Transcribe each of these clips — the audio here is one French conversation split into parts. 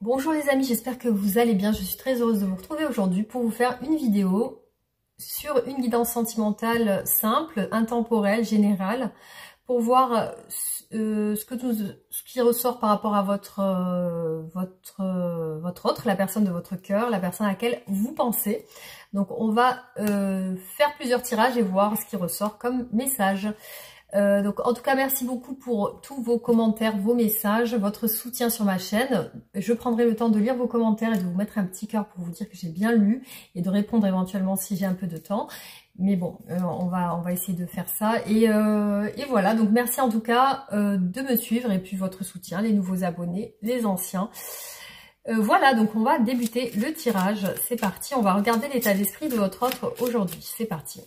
Bonjour les amis, j'espère que vous allez bien. Je suis très heureuse de vous retrouver aujourd'hui pour vous faire une vidéo sur une guidance sentimentale simple, intemporelle, générale, pour voir ce qui ressort par rapport à votre autre, la personne de votre cœur, la personne à laquelle vous pensez. Donc on va faire plusieurs tirages et voir ce qui ressort comme message. Donc en tout cas merci beaucoup pour tous vos commentaires, vos messages, votre soutien sur ma chaîne. Je prendrai le temps de lire vos commentaires et de vous mettre un petit cœur pour vous dire que j'ai bien lu et de répondre éventuellement si j'ai un peu de temps. Mais bon, on va essayer de faire ça. Et voilà, donc merci en tout cas de me suivre et puis votre soutien, les nouveaux abonnés, les anciens. Voilà, donc on va débuter le tirage. C'est parti, on va regarder l'état d'esprit de votre autre aujourd'hui. C'est parti.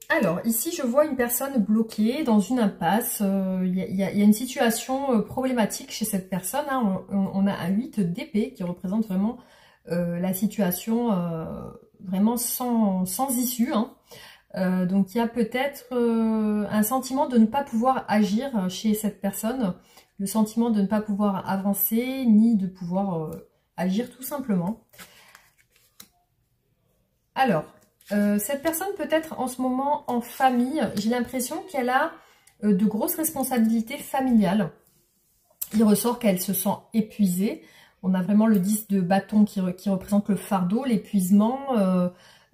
Alors, ici, je vois une personne bloquée dans une impasse. Il y a une situation problématique chez cette personne. Hein. On a un 8 d'épée qui représente vraiment la situation vraiment sans issue. Hein. Donc, il y a peut-être un sentiment de ne pas pouvoir agir chez cette personne. Le sentiment de ne pas pouvoir avancer, ni de pouvoir agir tout simplement. Alors... cette personne peut être en ce moment en famille. J'ai l'impression qu'elle a de grosses responsabilités familiales. Il ressort qu'elle se sent épuisée. On a vraiment le 10 de bâton qui représente le fardeau, l'épuisement.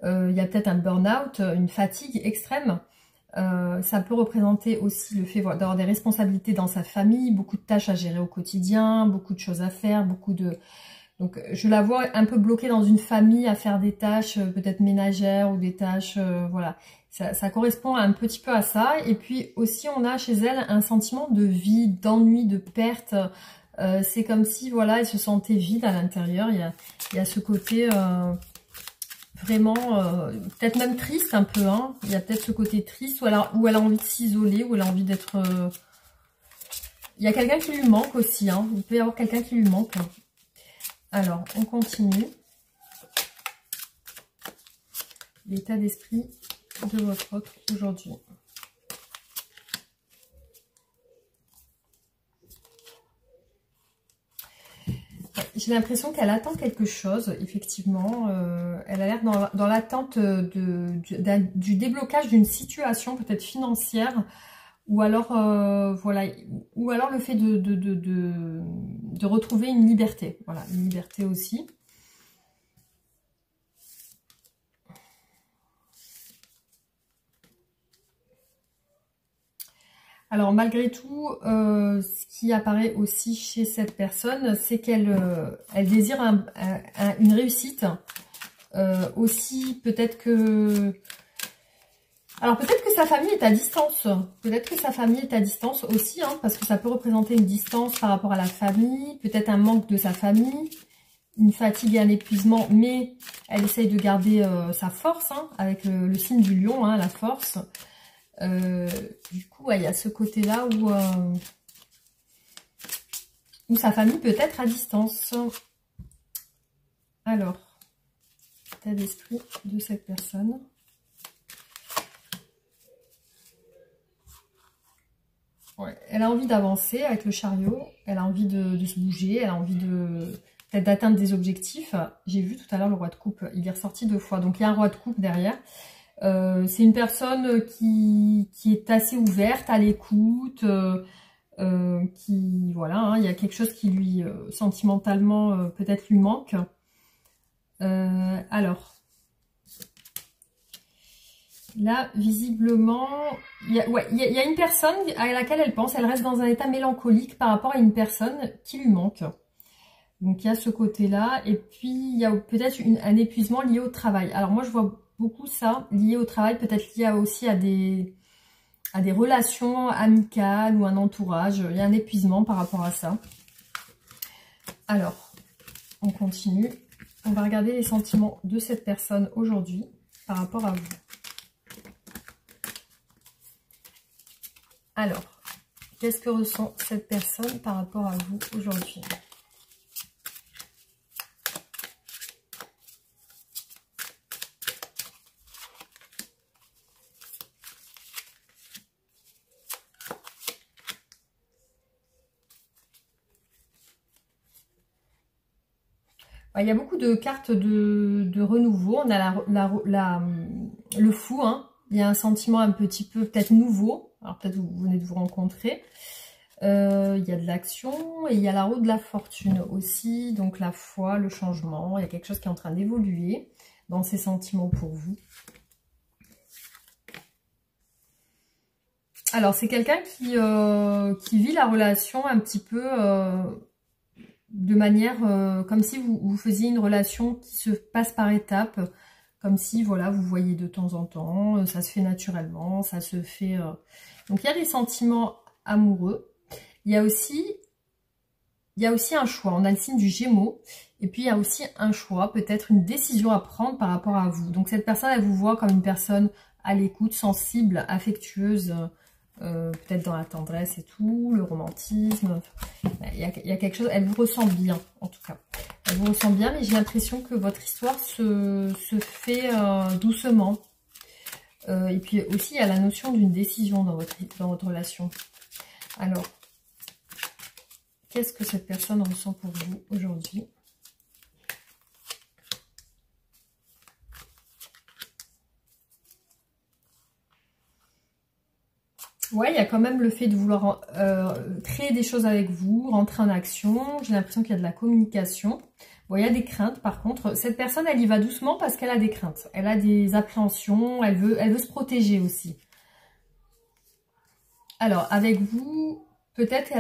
Il y a peut-être un burn-out, une fatigue extrême. Ça peut représenter aussi le fait d'avoir des responsabilités dans sa famille, beaucoup de tâches à gérer au quotidien, beaucoup de choses à faire, beaucoup de... Donc je la vois un peu bloquée dans une famille à faire des tâches peut-être ménagères ou des tâches, voilà. Ça correspond un petit peu à ça. Et puis aussi on a chez elle un sentiment de vide, d'ennui, de perte. C'est comme si voilà, elle se sentait vide à l'intérieur. Il y a ce côté vraiment, peut-être même triste un peu. Hein. Il y a peut-être ce côté triste où elle a envie de s'isoler, où elle a envie d'être... Il y a quelqu'un qui lui manque aussi. Hein. Il peut y avoir quelqu'un qui lui manque. Alors, on continue. L'état d'esprit de votre autre aujourd'hui. J'ai l'impression qu'elle attend quelque chose, effectivement. Elle a l'air dans l'attente du déblocage d'une situation peut-être financière. Ou alors, voilà, ou alors le fait de retrouver une liberté. Voilà, une liberté aussi. Alors, malgré tout, ce qui apparaît aussi chez cette personne, c'est qu'elle elle désire une réussite. Aussi, peut-être que... Alors peut-être que sa famille est à distance, peut-être que sa famille est à distance aussi, hein, parce que ça peut représenter une distance par rapport à la famille, peut-être un manque de sa famille, une fatigue et un épuisement, mais elle essaye de garder sa force, hein, avec le signe du lion, hein, la force. Du coup, ouais, il y a ce côté-là où sa famille peut être à distance. Alors, état d'esprit de cette personne. Ouais, elle a envie d'avancer avec le chariot, elle a envie de se bouger, elle a envie peut-être d'atteindre des objectifs. J'ai vu tout à l'heure le roi de coupe, il est ressorti 2 fois, donc il y a un roi de coupe derrière. C'est une personne qui est assez ouverte, à l'écoute, qui, voilà, hein, il y a quelque chose qui lui, sentimentalement, peut-être lui manque. Alors... Là, visiblement, il y a une personne à laquelle elle pense, elle reste dans un état mélancolique par rapport à une personne qui lui manque. Donc, il y a ce côté-là. Et puis, il y a peut-être un épuisement lié au travail. Alors, moi, je vois beaucoup ça lié au travail, peut-être lié aussi à des relations amicales ou un entourage. Il y a un épuisement par rapport à ça. Alors, on continue. On va regarder les sentiments de cette personne aujourd'hui par rapport à vous. Alors, Qu'est-ce que ressent cette personne par rapport à vous aujourd'hui? Il y a beaucoup de cartes de renouveau. On a le fou, hein. Il y a un sentiment un petit peu peut-être nouveau. Alors peut-être vous venez de vous rencontrer. Il y a de l'action et il y a la roue de la fortune aussi. Donc la foi, le changement. Il y a quelque chose qui est en train d'évoluer dans ces sentiments pour vous. Alors c'est quelqu'un qui vit la relation un petit peu... de manière comme si vous faisiez une relation qui se passe par étapes, comme si voilà vous voyez de temps en temps, ça se fait naturellement, ça se fait... Donc il y a des sentiments amoureux, il y a aussi un choix, on a le signe du Gémeaux, et puis il y a aussi un choix, peut-être une décision à prendre par rapport à vous. Donc cette personne, elle vous voit comme une personne à l'écoute, sensible, affectueuse, peut-être dans la tendresse et tout, le romantisme, il y a quelque chose, elle vous ressent bien en tout cas, elle vous ressent bien, mais j'ai l'impression que votre histoire se fait doucement, et puis aussi il y a la notion d'une décision dans votre relation. Alors, qu'est-ce que cette personne ressent pour vous aujourd'hui? Ouais, il y a quand même le fait de vouloir créer des choses avec vous, rentrer en action. J'ai l'impression qu'il y a de la communication. Bon, il y a des craintes par contre. Cette personne, elle y va doucement parce qu'elle a des craintes. Elle a des appréhensions, elle veut se protéger aussi. Alors, avec vous, peut-être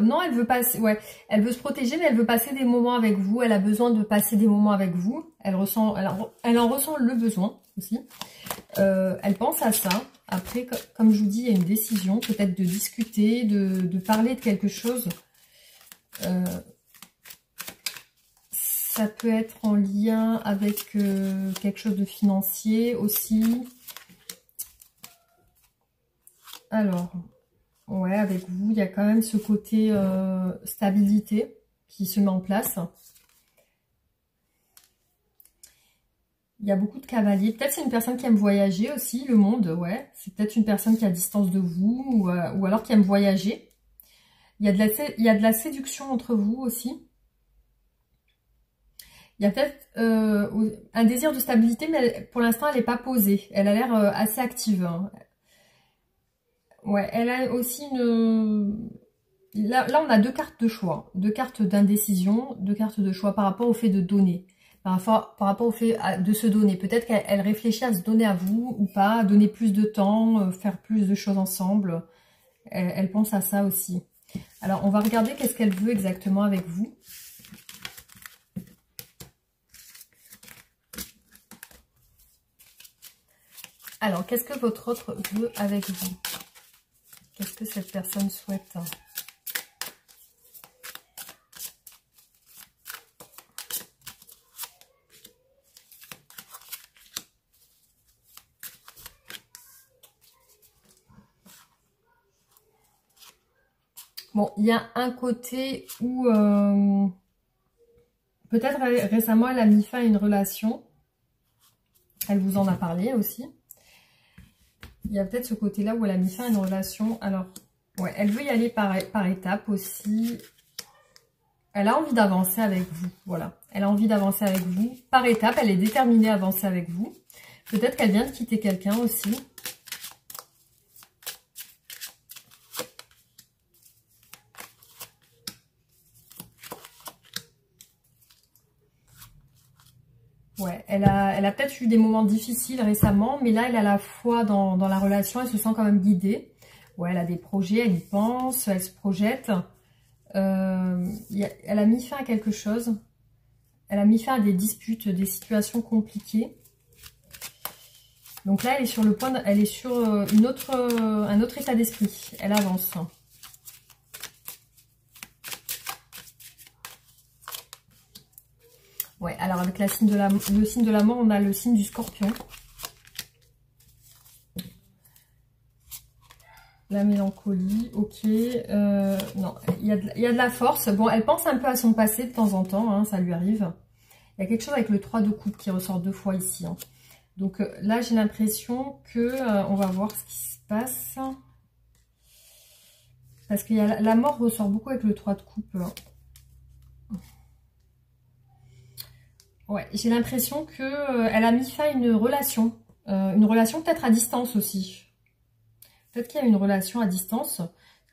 non, elle veut passer... Ouais, elle veut se protéger, mais elle veut passer des moments avec vous. Elle a besoin de passer des moments avec vous. Elle en ressent le besoin aussi. Elle pense à ça. Après, comme je vous dis, il y a une décision, peut-être de discuter, de parler de quelque chose. Ça peut être en lien avec quelque chose de financier aussi. Alors, ouais, avec vous, il y a quand même ce côté stabilité qui se met en place. Il y a beaucoup de cavaliers. Peut-être c'est une personne qui aime voyager aussi, le monde, ouais. C'est peut-être une personne qui est à distance de vous ou alors qui aime voyager. Il y a de la séduction entre vous aussi. Il y a peut-être un désir de stabilité, mais pour l'instant, elle n'est pas posée. Elle a l'air assez active. Hein. Ouais, elle a aussi une... Là, on a deux cartes de choix. Deux cartes d'indécision, deux cartes de choix par rapport au fait de donner. Par rapport au fait de se donner. Peut-être qu'elle réfléchit à se donner à vous ou pas, à donner plus de temps, faire plus de choses ensemble. Elle pense à ça aussi. Alors, on va regarder qu'est-ce qu'elle veut exactement avec vous. Alors, qu'est-ce que votre autre veut avec vous? Qu'est-ce que cette personne souhaite? Bon, il y a un côté où peut-être récemment elle a mis fin à une relation. Elle vous en a parlé aussi. Il y a peut-être ce côté-là où elle a mis fin à une relation. Alors, ouais, elle veut y aller par étapes aussi. Elle a envie d'avancer avec vous, voilà. Elle a envie d'avancer avec vous par étapes. Elle est déterminée à avancer avec vous. Peut-être qu'elle vient de quitter quelqu'un aussi. Ouais, elle a peut-être eu des moments difficiles récemment, mais là, elle a la foi dans la relation, elle se sent quand même guidée. Ouais, elle a des projets, elle y pense, elle se projette. Elle a mis fin à quelque chose. Elle a mis fin à des disputes, des situations compliquées. Donc là, elle est sur le point, elle est sur un autre état d'esprit. Elle avance. Ouais, alors avec le signe de la mort, on a le signe du Scorpion. La mélancolie, ok. Non, il y a de la force. Bon, elle pense un peu à son passé de temps en temps, hein, ça lui arrive. Il y a quelque chose avec le 3 de coupe qui ressort 2 fois ici. Hein. Donc là, j'ai l'impression que on va voir ce qui se passe. Parce que la mort ressort beaucoup avec le 3 de coupe. Ouais, j'ai l'impression que elle a mis fin à une relation. Une relation peut-être à distance aussi. Peut-être qu'il y a une relation à distance.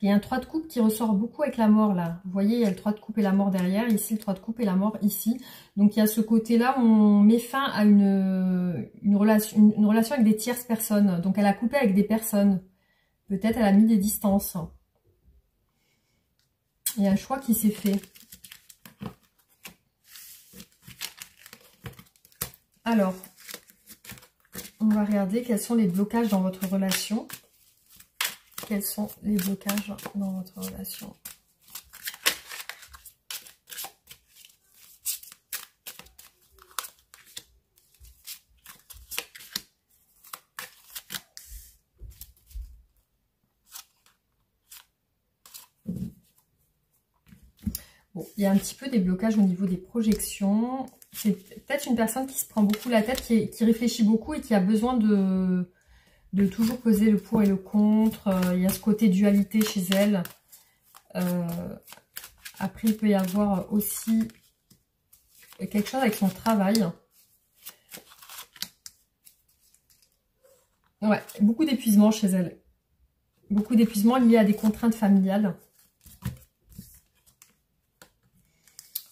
Il y a un 3 de coupe qui ressort beaucoup avec la mort là. Vous voyez, il y a le 3 de coupe et la mort derrière. Ici, le 3 de coupe et la mort ici. Donc, il y a ce côté-là où on met fin à une relation avec des tierces personnes. Donc, elle a coupé avec des personnes. Peut-être elle a mis des distances. Il y a un choix qui s'est fait. Alors, on va regarder quels sont les blocages dans votre relation. Quels sont les blocages dans votre relation? Bon, il y a un petit peu des blocages au niveau des projections. C'est peut-être une personne qui se prend beaucoup la tête, qui réfléchit beaucoup et qui a besoin de toujours peser le pour et le contre. Il y a ce côté dualité chez elle. Après, il peut y avoir aussi quelque chose avec son travail. Ouais, beaucoup d'épuisement chez elle. Beaucoup d'épuisement lié à des contraintes familiales.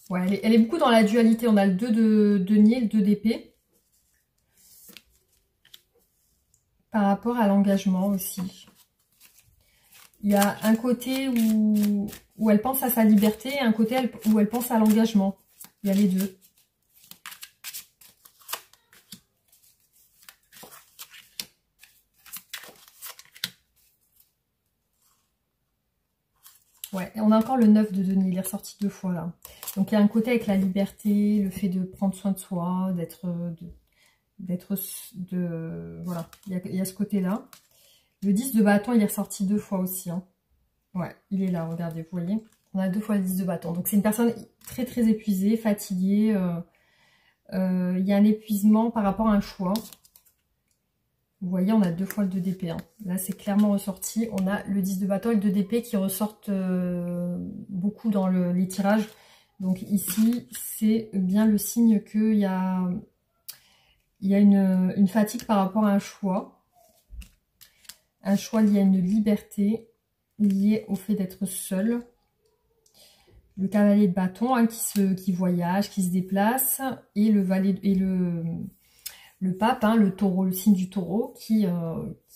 Ouais, elle est beaucoup dans la dualité. On a le 2 de denier et le 2 d'épée. Par rapport à l'engagement aussi. Il y a un côté où elle pense à sa liberté et un côté où elle pense à l'engagement. Il y a les deux. Ouais, et on a encore le 9 de denier, il est ressorti 2 fois là. Donc il y a un côté avec la liberté, le fait de prendre soin de soi, voilà, il y a ce côté-là. Le 10 de bâton, il est ressorti 2 fois aussi. Hein. Ouais, il est là, regardez, vous voyez. On a 2 fois le 10 de bâton. Donc c'est une personne très très épuisée, fatiguée. Il y a un épuisement par rapport à un choix. Vous voyez, on a 2 fois le 2 d'épée. Hein. Là, c'est clairement ressorti. On a le 10 de bâton et le 2 d'épée qui ressortent beaucoup dans les tirages. Donc ici, c'est bien le signe qu'il y a, une fatigue par rapport à un choix. Un choix lié à une liberté, lié au fait d'être seul. Le cavalier de bâton hein, qui voyage, qui se déplace. Et le valet et le pape, hein, le taureau, le signe du taureau, qui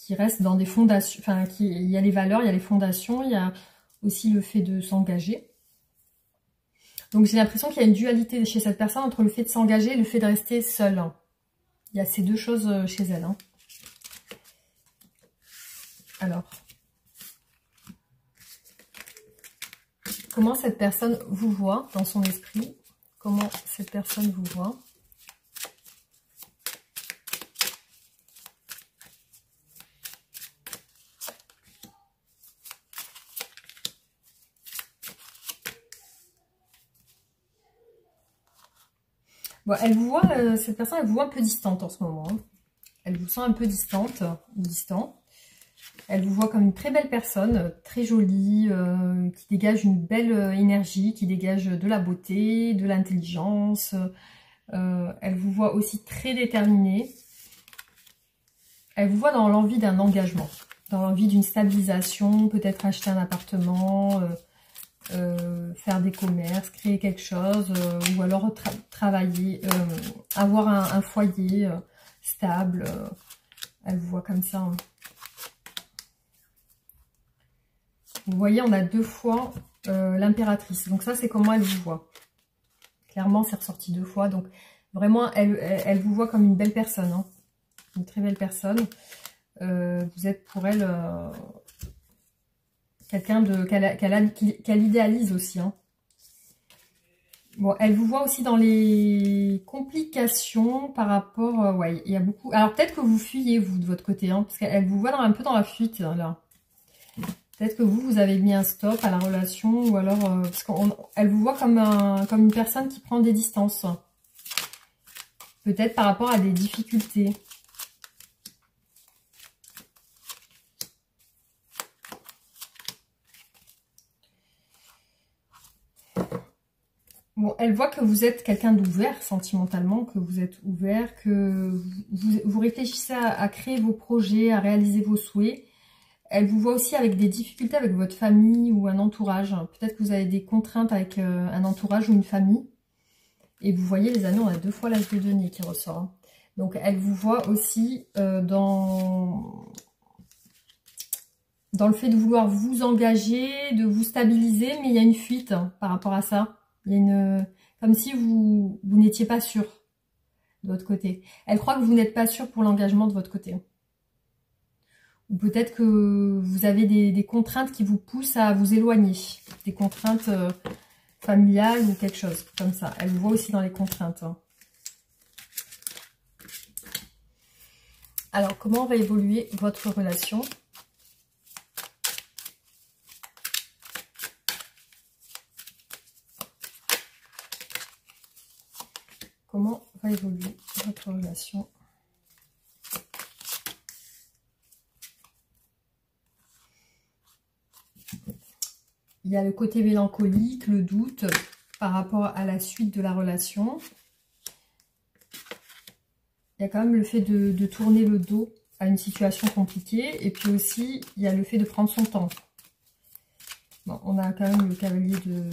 reste dans des fondations. Enfin, il y a les valeurs, il y a les fondations, il y a aussi le fait de s'engager. Donc j'ai l'impression qu'il y a une dualité chez cette personne entre le fait de s'engager et le fait de rester seul. Il y a ces deux choses chez elle. Hein. Alors, comment cette personne vous voit dans son esprit? Comment cette personne vous voit? Bon, elle vous voit, cette personne, elle vous voit un peu distante en ce moment. Hein. Elle vous sent un peu distante, distant. Elle vous voit comme une très belle personne, très jolie, qui dégage une belle énergie, qui dégage de la beauté, de l'intelligence. Elle vous voit aussi très déterminée. Elle vous voit dans l'envie d'un engagement, dans l'envie d'une stabilisation, peut-être acheter un appartement, faire des commerces, créer quelque chose, ou alors travailler, avoir un foyer stable. Elle vous voit comme ça. Hein. Vous voyez, on a 2 fois l'impératrice. Donc ça, c'est comment elle vous voit. Clairement, c'est ressorti 2 fois. Donc vraiment, elle vous voit comme une belle personne. Hein. Une très belle personne. Vous êtes pour elle quelqu'un qu'elle idéalise aussi. Hein. Bon, elle vous voit aussi dans les complications par rapport... ouais, il y a beaucoup... Alors peut-être que vous fuyez, vous, de votre côté. Hein, parce qu'elle vous voit un peu dans la fuite, là. Peut-être que vous avez mis un stop à la relation ou alors... parce qu'elle vous voit comme une personne qui prend des distances. Peut-être par rapport à des difficultés. Bon, elle voit que vous êtes quelqu'un d'ouvert sentimentalement, que vous êtes ouvert, que vous réfléchissez à créer vos projets, à réaliser vos souhaits. Elle vous voit aussi avec des difficultés avec votre famille ou un entourage. Peut-être que vous avez des contraintes avec un entourage ou une famille. Et vous voyez, les anneaux, on a 2 fois l'as de denier qui ressort. Donc, elle vous voit aussi dans le fait de vouloir vous engager, de vous stabiliser, mais il y a une fuite par rapport à ça. Il y a comme si vous n'étiez pas sûr de votre côté. Elle croit que vous n'êtes pas sûr pour l'engagement de votre côté. Ou peut-être que vous avez des contraintes qui vous poussent à vous éloigner. Des contraintes familiales ou quelque chose comme ça. Elle vous voit aussi dans les contraintes. Alors, comment va évoluer votre relation ? Comment va évoluer votre relation ? Il y a le côté mélancolique, le doute par rapport à la suite de la relation. Il y a quand même le fait de tourner le dos à une situation compliquée. Et puis aussi, il y a le fait de prendre son temps. Bon, on a quand même le cavalier de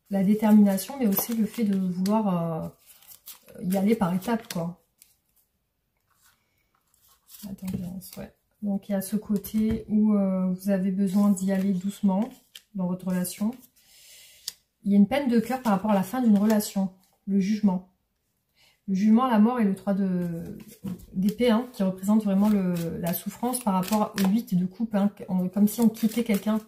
la détermination, mais aussi le fait de vouloir y aller par étapes, quoi. Attendance, ouais. Donc, il y a ce côté où vous avez besoin d'y aller doucement dans votre relation. Il y a une peine de cœur par rapport à la fin d'une relation, le jugement. Le jugement, la mort et le 3 d'épée, hein, qui représente vraiment la souffrance par rapport au 8 de coupe, hein, comme si on quittait quelqu'un.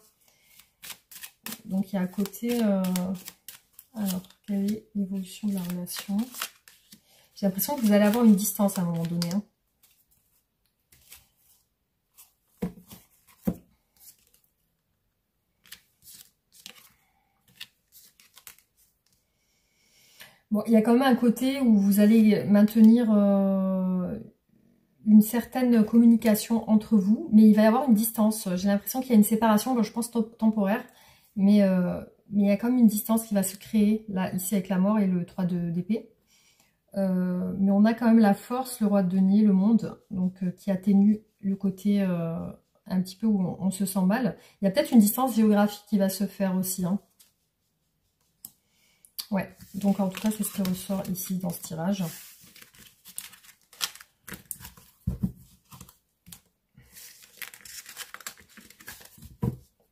Donc, il y a à côté... alors, quelle est l'évolution de la relation? J'ai l'impression que vous allez avoir une distance à un moment donné, hein. Bon, il y a quand même un côté où vous allez maintenir une certaine communication entre vous, mais il va y avoir une distance. J'ai l'impression qu'il y a une séparation, bon, je pense temporaire, mais il y a quand même une distance qui va se créer, là, ici, avec la mort et le 3 d'épée. Mais on a quand même la force, le roi de denier, le monde, donc qui atténue le côté un petit peu où on se sent mal. Il y a peut-être une distance géographique qui va se faire aussi, hein. Ouais, donc en tout cas, c'est ce qui ressort ici dans ce tirage.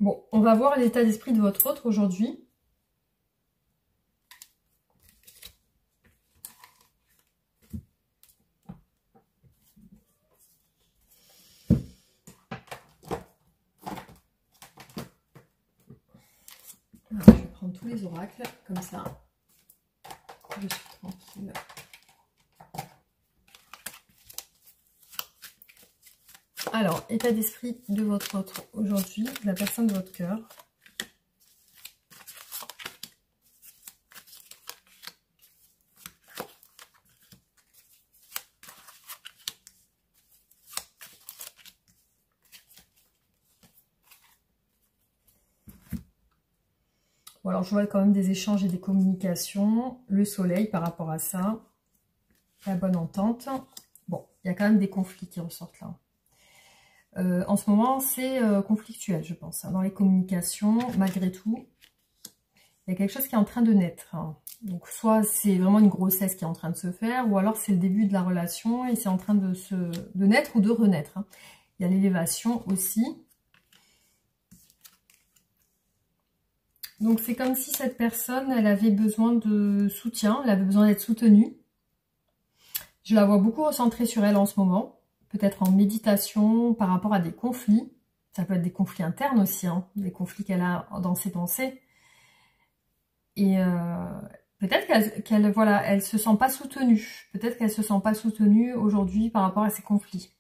Bon, on va voir l'état d'esprit de votre autre aujourd'hui. Alors, je vais prendre tous les oracles, comme ça. Je suis tranquille. Alors, état d'esprit de votre autre aujourd'hui, la personne de votre cœur. Bon, alors je vois quand même des échanges et des communications, le soleil par rapport à ça, la bonne entente. Bon, il y a quand même des conflits qui ressortent là. En ce moment, c'est conflictuel, je pense, hein, dans les communications, malgré tout. Il y a quelque chose qui est en train de naître, hein. Donc, soit c'est vraiment une grossesse qui est en train de se faire, ou alors c'est le début de la relation et c'est en train de naître ou de renaître, hein. Il y a l'élévation aussi. Donc, c'est comme si cette personne, elle avait besoin de soutien, elle avait besoin d'être soutenue. Je la vois beaucoup recentrée sur elle en ce moment, peut-être en méditation par rapport à des conflits. Ça peut être des conflits internes aussi, hein, des conflits qu'elle a dans ses pensées. Et peut-être qu'elle voilà, elle se sent pas soutenue. Peut-être qu'elle se sent pas soutenue aujourd'hui par rapport à ces conflits.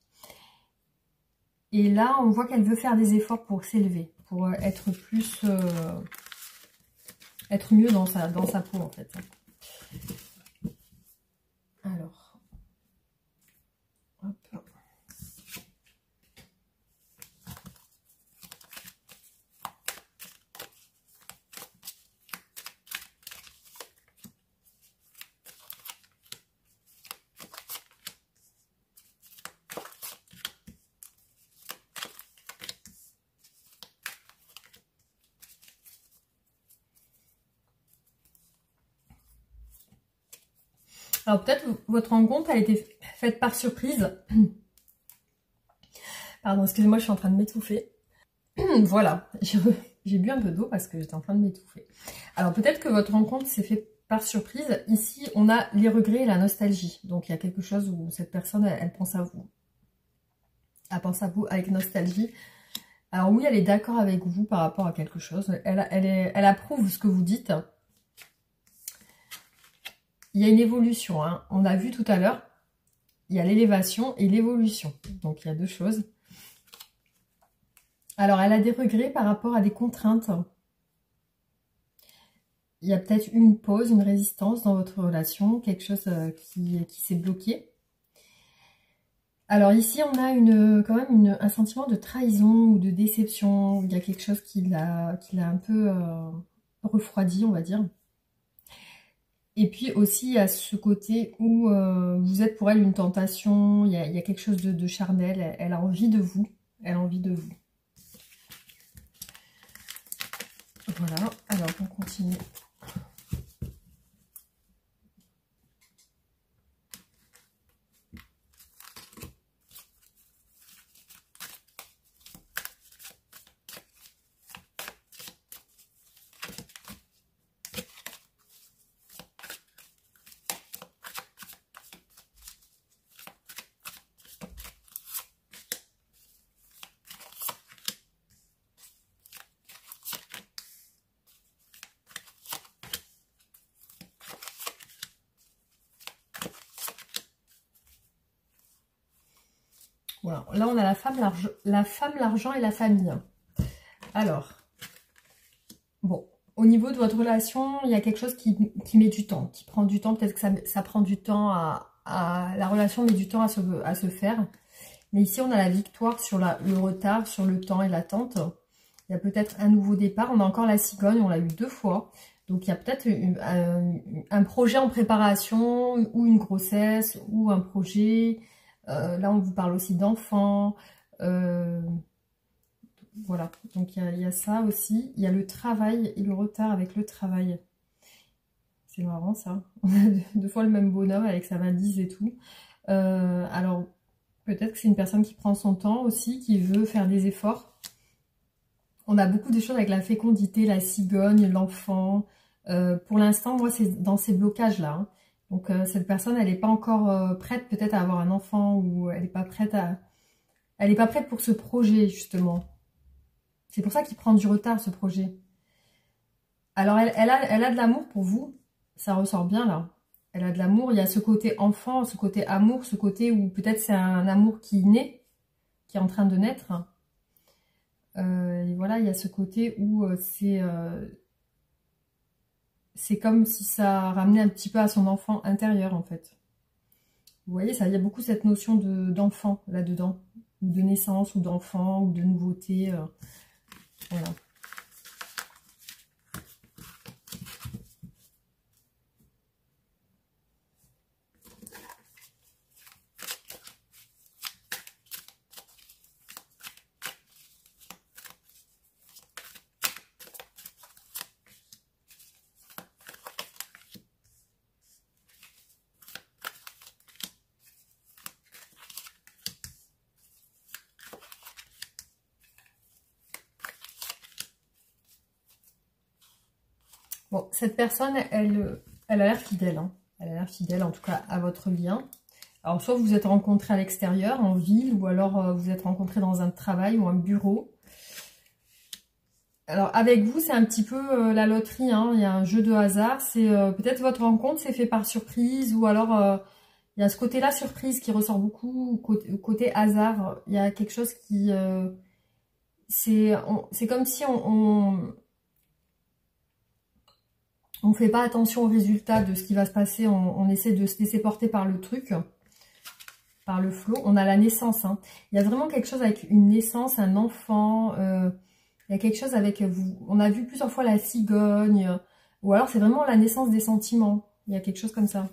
Et là, on voit qu'elle veut faire des efforts pour s'élever, pour être plus... être mieux dans sa peau, en fait. Alors... Hop. Alors peut-être votre rencontre a été faite par surprise. Pardon, excusez-moi, je suis en train de m'étouffer. Voilà, j'ai bu un peu d'eau parce que j'étais en train de m'étouffer. Alors peut-être que votre rencontre s'est faite par surprise. Ici, on a les regrets et la nostalgie. Donc il y a quelque chose où cette personne, elle pense à vous. Elle pense à vous avec nostalgie. Alors oui, elle est d'accord avec vous par rapport à quelque chose. Elle approuve ce que vous dites. Il y a une évolution, hein. On a vu tout à l'heure, il y a l'élévation et l'évolution. Donc, il y a deux choses. Alors, elle a des regrets par rapport à des contraintes. Il y a peut-être une pause, une résistance dans votre relation, quelque chose qui s'est bloqué. Alors ici, on a quand même un sentiment de trahison ou de déception. Il y a quelque chose qui l'a un peu refroidi, on va dire. Et puis aussi, il y a ce côté où vous êtes pour elle une tentation, il y a quelque chose de charnel, elle a envie de vous, elle a envie de vous. Voilà, alors on continue. Voilà. Là, on a la femme, l'argent et la famille. Alors, bon, au niveau de votre relation, il y a quelque chose qui met du temps, qui prend du temps. Peut-être que ça prend du temps la relation met du temps à se faire. Mais ici, on a la victoire sur le retard, sur le temps et l'attente. Il y a peut-être un nouveau départ. On a encore la cigogne, on l'a eu 2 fois. Donc, il y a peut-être un projet en préparation ou une grossesse ou un projet... là, on vous parle aussi d'enfants. Voilà, donc il y a ça aussi. Il y a le travail et le retard avec le travail. C'est marrant ça. On a 2 fois le même bonhomme avec sa valise et tout. Alors, peut-être que c'est une personne qui prend son temps aussi, qui veut faire des efforts. On a beaucoup de choses avec la fécondité, la cigogne, l'enfant. Pour l'instant, moi, c'est dans ces blocages-là. Hein. Donc, cette personne, elle n'est pas encore prête peut-être à avoir un enfant ou elle n'est pas prête elle n'est pas prête pour ce projet, justement. C'est pour ça qu'il prend du retard, ce projet. Alors, elle a de l'amour pour vous. Ça ressort bien, là. Elle a de l'amour. Il y a ce côté enfant, ce côté amour, ce côté où peut-être c'est un amour qui naît, qui est en train de naître. Et voilà, il y a ce côté où c'est comme si ça ramenait un petit peu à son enfant intérieur, en fait. Vous voyez, il y a beaucoup cette notion d'enfant là-dedans, ou de naissance, ou d'enfant, ou de nouveauté. Voilà. Bon, cette personne, elle a l'air fidèle. Hein. Elle a l'air fidèle, en tout cas, à votre lien. Alors, soit vous vous êtes rencontrés à l'extérieur, en ville, ou alors vous êtes rencontrés dans un travail ou un bureau. Alors, avec vous, c'est un petit peu la loterie. Hein. Il y a un jeu de hasard. C'est peut-être votre rencontre s'est fait par surprise, ou alors il Il y a ce côté-là surprise qui ressort beaucoup, côté hasard. Il y a quelque chose qui... c'est comme si on fait pas attention au résultat de ce qui va se passer. On essaie de se laisser porter par le truc, par le flot. On a la naissance. Hein. Il y a vraiment quelque chose avec une naissance, un enfant. Il y a quelque chose avec vous. On a vu plusieurs fois la cigogne. Ou alors c'est vraiment la naissance des sentiments. Il y a quelque chose comme ça.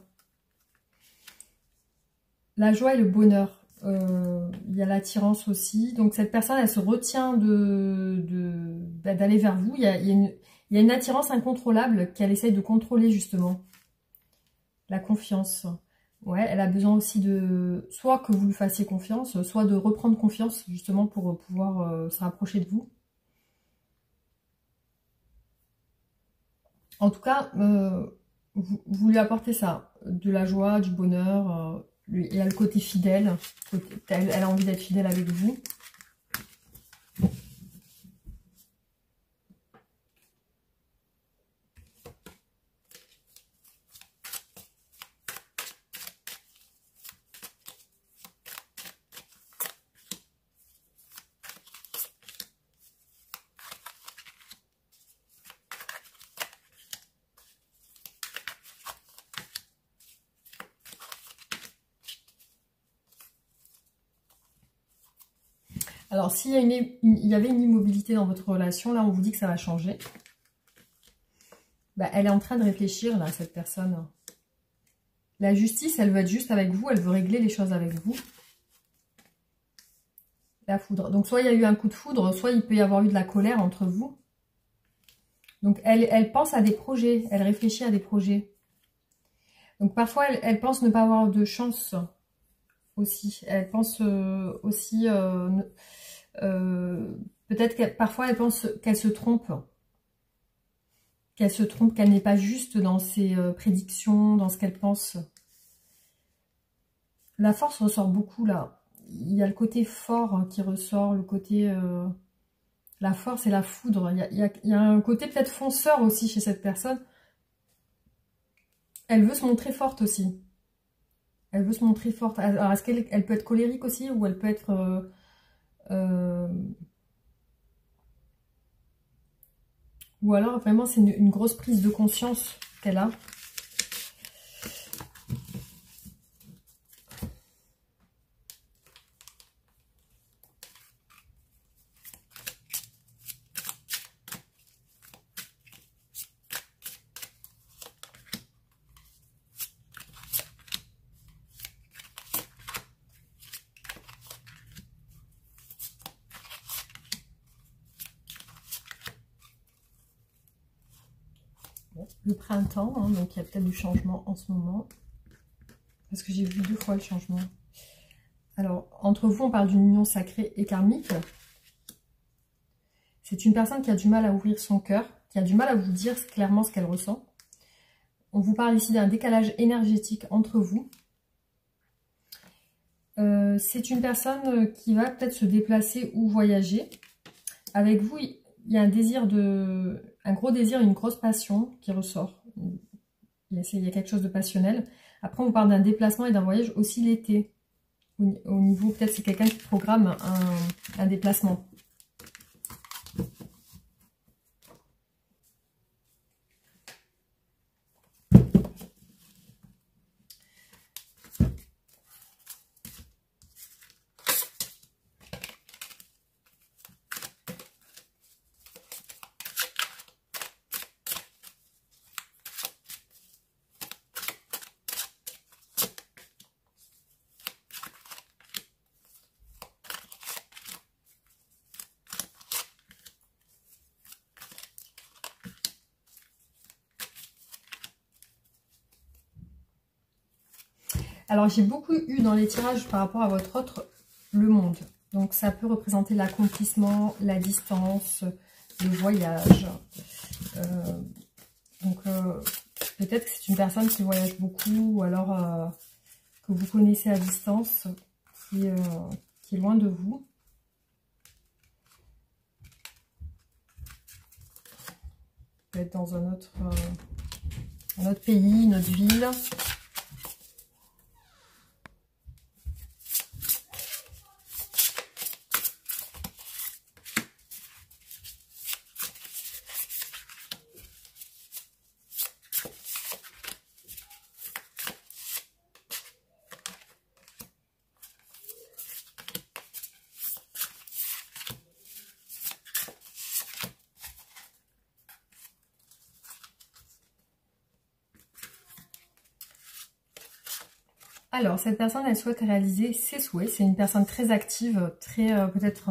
La joie et le bonheur. Il y a l'attirance aussi. Donc cette personne, elle se retient d'aller vers vous. Il y a une attirance incontrôlable qu'elle essaye de contrôler justement. La confiance. Ouais, elle a besoin aussi de... Soit que vous lui fassiez confiance, soit de reprendre confiance justement pour pouvoir se rapprocher de vous. En tout cas, vous lui apportez ça. De la joie, du bonheur... Il y a le côté fidèle. Elle a envie d'être fidèle avec vous. Alors, s'il y avait une immobilité dans votre relation, là, on vous dit que ça va changer. Bah, elle est en train de réfléchir, là, cette personne. La justice, elle veut être juste avec vous, elle veut régler les choses avec vous. La foudre. Donc, soit il y a eu un coup de foudre, soit il peut y avoir eu de la colère entre vous. Donc, elle pense à des projets, elle réfléchit à des projets. Donc, parfois, elle pense ne pas avoir de chance aussi. Elle pense aussi... peut-être que parfois elle pense qu'elle se trompe. Qu'elle n'est pas juste dans ses prédictions, dans ce qu'elle pense. La force ressort beaucoup là. Il y a le côté fort qui ressort, le côté... la force et la foudre. Il y a un côté peut-être fonceur aussi chez cette personne. Elle veut se montrer forte aussi. Elle veut se montrer forte. Alors, est-ce qu'elle peut être colérique aussi ou elle peut être... ou alors vraiment c'est une grosse prise de conscience qu'elle a. Le printemps, hein, donc il y a peut-être du changement en ce moment. Parce que j'ai vu 2 fois le changement. Alors, entre vous, on parle d'une union sacrée et karmique. C'est une personne qui a du mal à ouvrir son cœur, qui a du mal à vous dire clairement ce qu'elle ressent. On vous parle ici d'un décalage énergétique entre vous. C'est une personne qui va peut-être se déplacer ou voyager. Avec vous, il y a un gros désir, une grosse passion qui ressort. Il y a quelque chose de passionnel. Après, on parle d'un déplacement et d'un voyage aussi l'été. Au niveau, peut-être c'est quelqu'un qui programme un déplacement. Alors, j'ai beaucoup eu dans les tirages par rapport à votre autre, le monde. Donc, ça peut représenter l'accomplissement, la distance, le voyage. Peut-être que c'est une personne qui voyage beaucoup ou alors que vous connaissez à distance, qui est loin de vous. Peut-être dans un autre pays, une autre ville. Alors, cette personne, elle souhaite réaliser ses souhaits. C'est une personne très active, très peut-être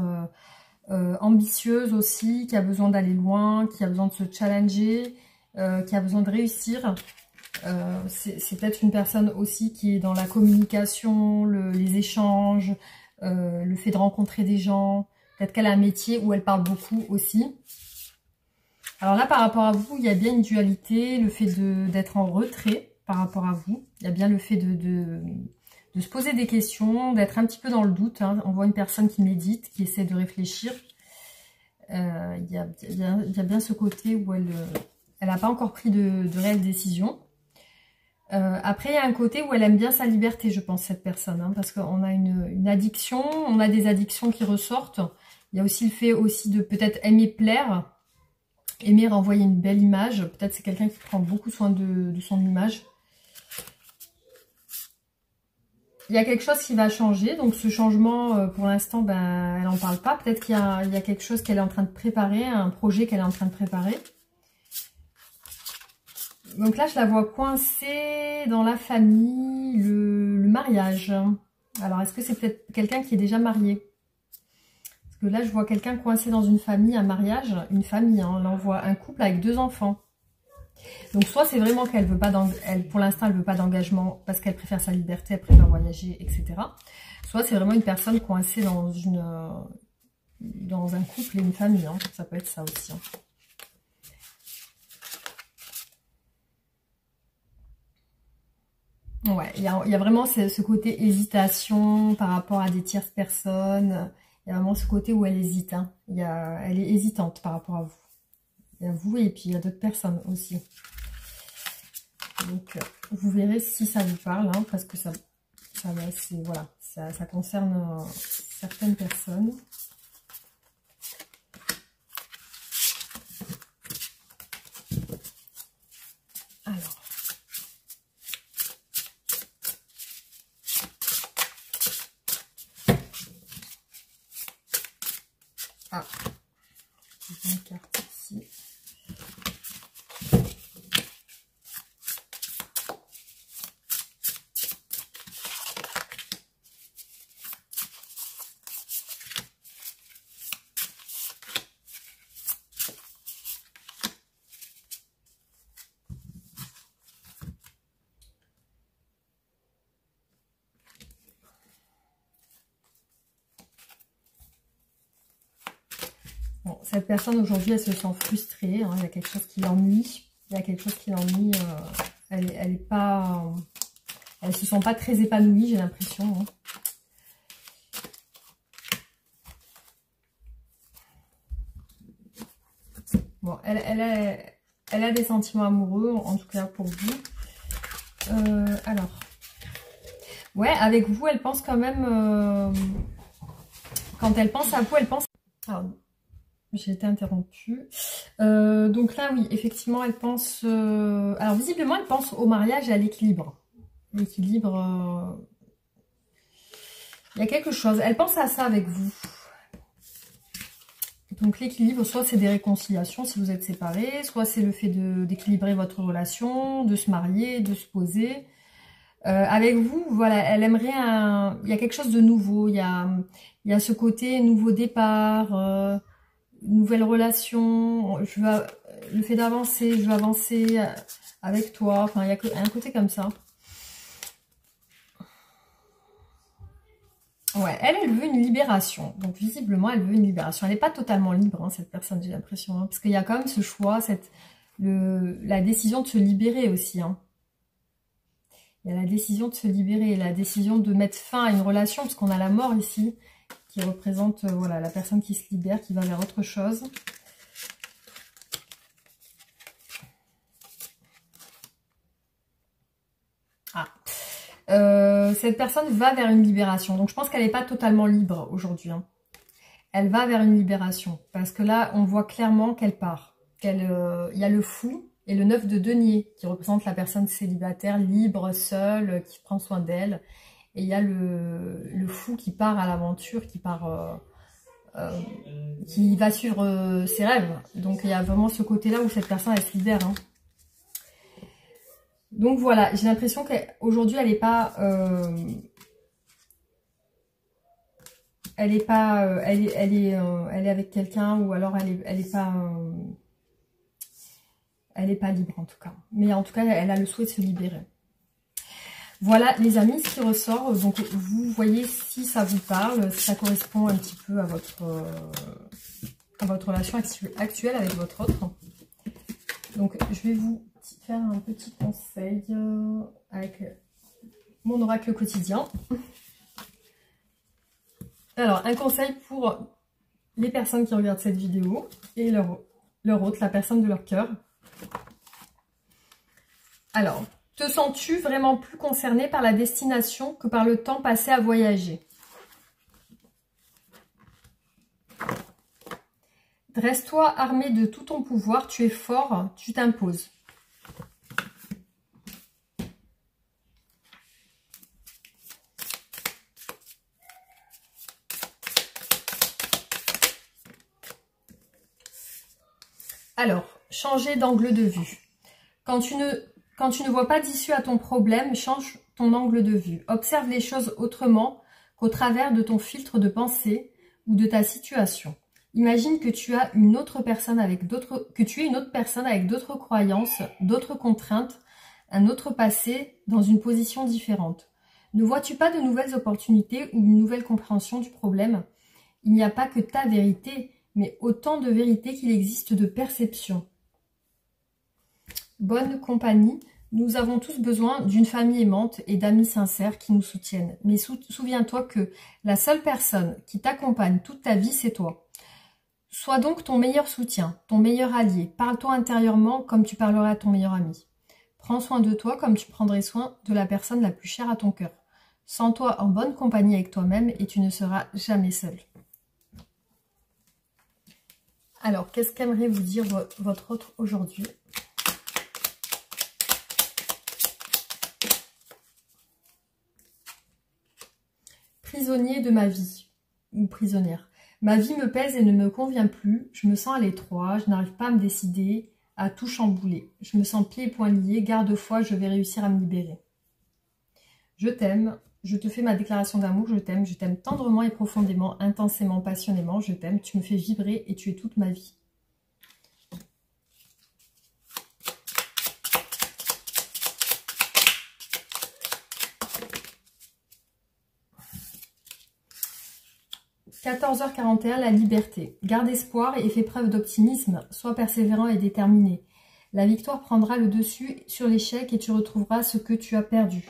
ambitieuse aussi, qui a besoin d'aller loin, qui a besoin de se challenger, qui a besoin de réussir. C'est peut-être une personne aussi qui est dans la communication, les échanges, le fait de rencontrer des gens. Peut-être qu'elle a un métier où elle parle beaucoup aussi. Alors là, par rapport à vous, il y a bien une dualité, le fait d'être en retrait par rapport à vous. Il y a bien le fait de se poser des questions, d'être un petit peu dans le doute. Hein. On voit une personne qui médite, qui essaie de réfléchir. Il y a bien ce côté où elle n'a pas encore pris de réelles décisions. Après, il y a un côté où elle aime bien sa liberté, je pense, cette personne. Hein, parce qu'on a une addiction, on a des addictions qui ressortent. Il y a aussi le fait aussi de peut-être aimer plaire, aimer renvoyer une belle image. Peut-être c'est quelqu'un qui prend beaucoup soin de son image. Il y a quelque chose qui va changer. Donc ce changement, pour l'instant, ben, elle n'en parle pas. Peut-être qu'il y a quelque chose qu'elle est en train de préparer, un projet qu'elle est en train de préparer. Donc là, je la vois coincée dans la famille, le mariage. Alors, est-ce que c'est peut-être quelqu'un qui est déjà marié? Parce que là, je vois quelqu'un coincé dans une famille, un mariage, une famille. Hein. Là, on voit un couple avec 2 enfants. Donc, soit c'est vraiment qu'elle veut pas, pour l'instant, elle veut pas d'engagement parce qu'elle préfère sa liberté, elle préfère voyager, etc. Soit c'est vraiment une personne coincée dans un couple et une famille. Hein. Ça peut être ça aussi. Hein. Ouais, il y a vraiment ce côté hésitation par rapport à des tierces personnes. Il y a vraiment ce côté où elle hésite. Hein. Elle est hésitante par rapport à vous. Il y a vous et puis il y a d'autres personnes aussi. Donc, vous verrez si ça vous parle, hein, parce que ça concerne certaines personnes. Alors. Ah, j'ai une carte ici. Bon, cette personne aujourd'hui, elle se sent frustrée. Hein, il y a quelque chose qui l'ennuie. Il y a quelque chose qui l'ennuie. Elle se sent pas très épanouie, j'ai l'impression. Hein. Bon, elle a des sentiments amoureux, en tout cas pour vous. Alors, ouais, avec vous, elle pense quand même. Quand elle pense à vous, elle pense. Alors, j'ai été interrompue. Donc là, oui, effectivement, elle pense... alors, visiblement, elle pense au mariage et à l'équilibre. L'équilibre... il y a quelque chose. Elle pense à ça avec vous. Donc, l'équilibre, soit c'est des réconciliations si vous êtes séparés, soit c'est le fait d'équilibrer votre relation, de se marier, de se poser. Avec vous, voilà, elle aimerait il y a quelque chose de nouveau. Il y a ce côté nouveau départ... nouvelle relation, le fait d'avancer, je veux avancer avec toi, enfin il y a un côté comme ça. Ouais, elle veut une libération, donc visiblement elle veut une libération. Elle n'est pas totalement libre, hein, cette personne, j'ai l'impression, hein, parce qu'il y a quand même ce choix, la décision de se libérer aussi. Hein. Il y a la décision de se libérer, la décision de mettre fin à une relation, parce qu'on a la mort ici, qui représente voilà, la personne qui se libère, qui va vers autre chose. Ah. Cette personne va vers une libération. Donc je pense qu'elle n'est pas totalement libre aujourd'hui. Hein. Elle va vers une libération. Parce que là, on voit clairement qu'elle part. Il y a le fou et le 9 de denier qui représente la personne célibataire, libre, seule, qui prend soin d'elle. Et il y a le fou qui part à l'aventure, qui va suivre ses rêves. Donc il y a vraiment ce côté-là où cette personne, elle se libère. Hein. Donc voilà, j'ai l'impression qu'aujourd'hui, elle n'est pas... elle est avec quelqu'un, ou alors elle est pas libre en tout cas. Mais en tout cas, elle a le souhait de se libérer. Voilà les amis, ce qui ressort. Donc vous voyez si ça vous parle, si ça correspond un petit peu à votre relation actuelle avec votre autre. Donc je vais vous faire un petit conseil avec mon oracle quotidien. Alors, un conseil pour les personnes qui regardent cette vidéo et leur hôte, la personne de leur cœur. Alors, te sens-tu vraiment plus concerné par la destination que par le temps passé à voyager? Dresse-toi armé de tout ton pouvoir, tu es fort, tu t'imposes. Alors, changer d'angle de vue. Quand tu ne vois pas d'issue à ton problème, change ton angle de vue. Observe les choses autrement qu'au travers de ton filtre de pensée ou de ta situation. Imagine que tu as une autre personne avec d'autres croyances, d'autres contraintes, un autre passé dans une position différente. Ne vois-tu pas de nouvelles opportunités ou une nouvelle compréhension du problème? Il n'y a pas que ta vérité, mais autant de vérités qu'il existe de perceptions. Bonne compagnie, nous avons tous besoin d'une famille aimante et d'amis sincères qui nous soutiennent. Mais souviens-toi que la seule personne qui t'accompagne toute ta vie, c'est toi. Sois donc ton meilleur soutien, ton meilleur allié. Parle-toi intérieurement comme tu parlerais à ton meilleur ami. Prends soin de toi comme tu prendrais soin de la personne la plus chère à ton cœur. Sens-toi en bonne compagnie avec toi-même et tu ne seras jamais seul. Alors, qu'est-ce qu'aimerait vous dire votre autre aujourd'hui? Prisonnier de ma vie, ou prisonnière. Ma vie me pèse et ne me convient plus. Je me sens à l'étroit, je n'arrive pas à me décider, à tout chambouler. Je me sens pieds et poings liés, garde-foi, je vais réussir à me libérer. Je t'aime, je te fais ma déclaration d'amour, je t'aime tendrement et profondément, intensément, passionnément, je t'aime, tu me fais vibrer et tu es toute ma vie. « 14h41, la liberté. Garde espoir et fais preuve d'optimisme. Sois persévérant et déterminé. La victoire prendra le dessus sur l'échec et tu retrouveras ce que tu as perdu.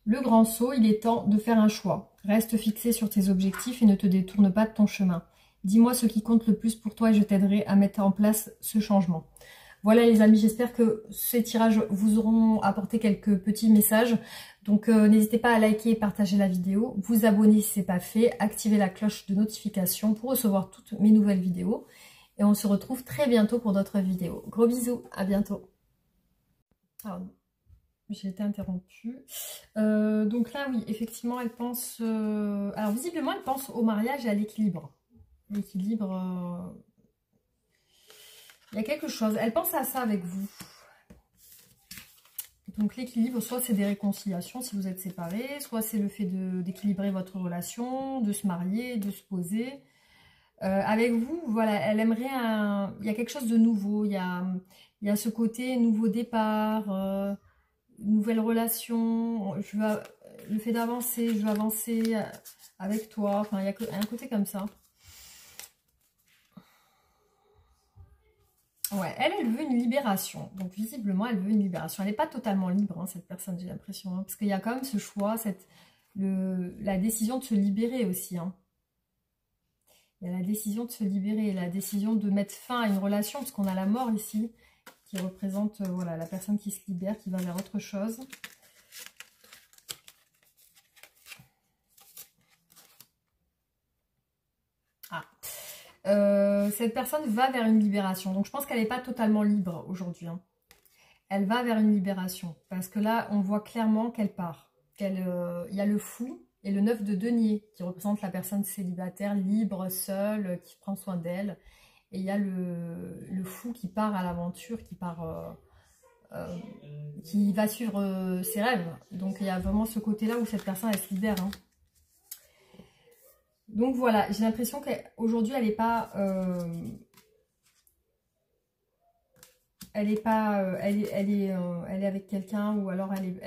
Le grand saut, il est temps de faire un choix. Reste fixé sur tes objectifs et ne te détourne pas de ton chemin. Dis-moi ce qui compte le plus pour toi et je t'aiderai à mettre en place ce changement. » Voilà les amis, j'espère que ces tirages vous auront apporté quelques petits messages. Donc n'hésitez pas à liker et partager la vidéo, vous abonner si ce n'est pas fait, activer la cloche de notification pour recevoir toutes mes nouvelles vidéos. Et on se retrouve très bientôt pour d'autres vidéos. Gros bisous, à bientôt. J'ai été interrompue. Donc là, oui, effectivement, elle pense... alors visiblement, elle pense au mariage et à l'équilibre. L'équilibre... Il y a quelque chose, elle pense à ça avec vous. Donc l'équilibre, soit c'est des réconciliations si vous êtes séparés, soit c'est le fait d'équilibrer votre relation, de se marier, de se poser. Avec vous, voilà, elle aimerait il y a quelque chose de nouveau, il y a ce côté nouveau départ, nouvelle relation, le fait d'avancer, je veux avancer avec toi, enfin il y a un côté comme ça. Ouais, elle veut une libération. Donc, visiblement, elle veut une libération. Elle n'est pas totalement libre, hein, cette personne, j'ai l'impression. Hein, parce qu'il y a quand même ce choix, la décision de se libérer aussi. Hein. Il y a la décision de se libérer, la décision de mettre fin à une relation, parce qu'on a la mort ici, qui représente voilà, la personne qui se libère, qui va vers autre chose. Cette personne va vers une libération. Donc, je pense qu'elle n'est pas totalement libre aujourd'hui. Hein. Elle va vers une libération. Parce que là, on voit clairement qu'elle part. Il y a le fou et le 9 de denier qui représente la personne célibataire, libre, seule, qui prend soin d'elle. Et il y a le fou qui part à l'aventure, qui part qui va suivre ses rêves. Donc il y a vraiment ce côté-là où cette personne elle se libère. Hein. Donc voilà, j'ai l'impression qu'aujourd'hui elle n'est pas... elle est avec quelqu'un ou alors elle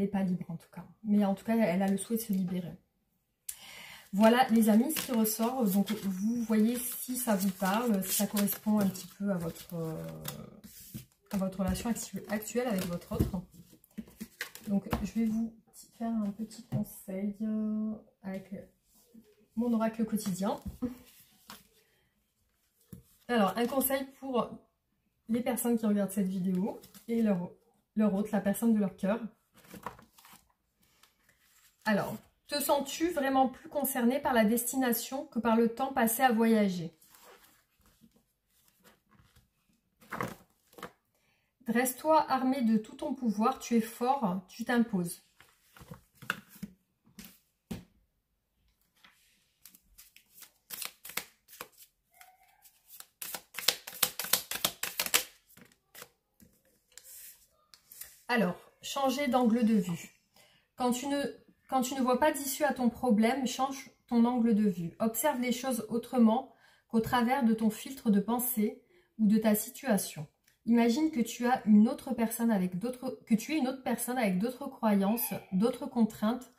est pas libre en tout cas. Mais en tout cas, elle a le souhait de se libérer. Voilà les amis, ce qui ressort. Donc vous voyez si ça vous parle, si ça correspond un petit peu à votre relation actuelle avec votre autre. Donc je vais vous faire un petit conseil avec mon oracle quotidien. Alors, un conseil pour les personnes qui regardent cette vidéo et leur autre, la personne de leur cœur. Alors, te sens-tu vraiment plus concerné par la destination que par le temps passé à voyager? Dresse-toi armé de tout ton pouvoir, tu es fort, tu t'imposes. Alors, changer d'angle de vue. Quand tu ne vois pas d'issue à ton problème, change ton angle de vue. Observe les choses autrement qu'au travers de ton filtre de pensée ou de ta situation. Imagine que tu as une autre personne avec d'autres croyances, d'autres contraintes,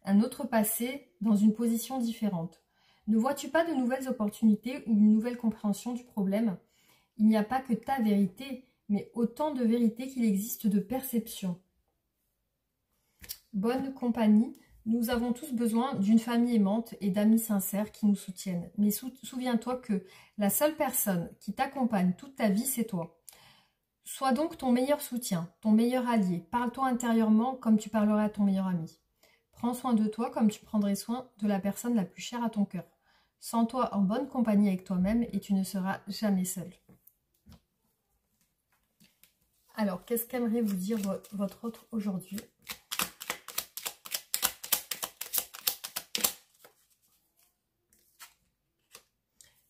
un autre passé dans une position différente. Ne vois-tu pas de nouvelles opportunités ou une nouvelle compréhension du problème? Il n'y a pas que ta vérité, mais autant de vérités qu'il existe de perceptions. Bonne compagnie, nous avons tous besoin d'une famille aimante et d'amis sincères qui nous soutiennent. Mais souviens-toi que la seule personne qui t'accompagne toute ta vie, c'est toi. Sois donc ton meilleur soutien, ton meilleur allié. Parle-toi intérieurement comme tu parlerais à ton meilleur ami. Prends soin de toi comme tu prendrais soin de la personne la plus chère à ton cœur. Sens-toi en bonne compagnie avec toi-même et tu ne seras jamais seul. Alors, qu'est-ce qu'aimerait vous dire votre autre aujourd'hui?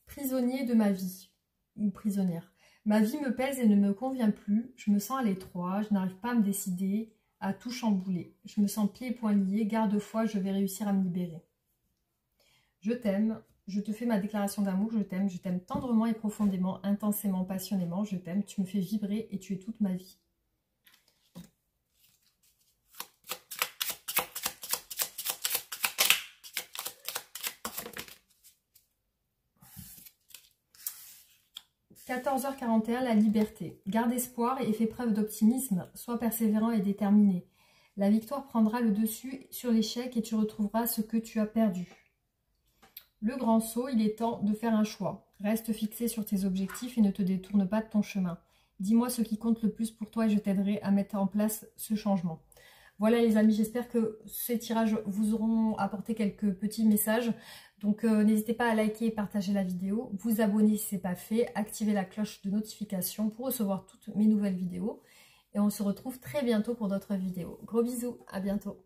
Prisonnier de ma vie, ou prisonnière. Ma vie me pèse et ne me convient plus. Je me sens à l'étroit, je n'arrive pas à me décider, à tout chambouler. Je me sens pieds et poings liés, garde-foi, je vais réussir à me libérer. Je t'aime, je te fais ma déclaration d'amour, je t'aime tendrement et profondément, intensément, passionnément, je t'aime, tu me fais vibrer et tu es toute ma vie. « 14h41, la liberté. Garde espoir et fais preuve d'optimisme. Sois persévérant et déterminé. La victoire prendra le dessus sur l'échec et tu retrouveras ce que tu as perdu. Le grand saut, il est temps de faire un choix. Reste fixé sur tes objectifs et ne te détourne pas de ton chemin. Dis-moi ce qui compte le plus pour toi et je t'aiderai à mettre en place ce changement. » Voilà les amis, j'espère que ces tirages vous auront apporté quelques petits messages. Donc n'hésitez pas à liker et partager la vidéo, vous abonner si ce n'est pas fait, activer la cloche de notification pour recevoir toutes mes nouvelles vidéos. Et on se retrouve très bientôt pour d'autres vidéos. Gros bisous, à bientôt.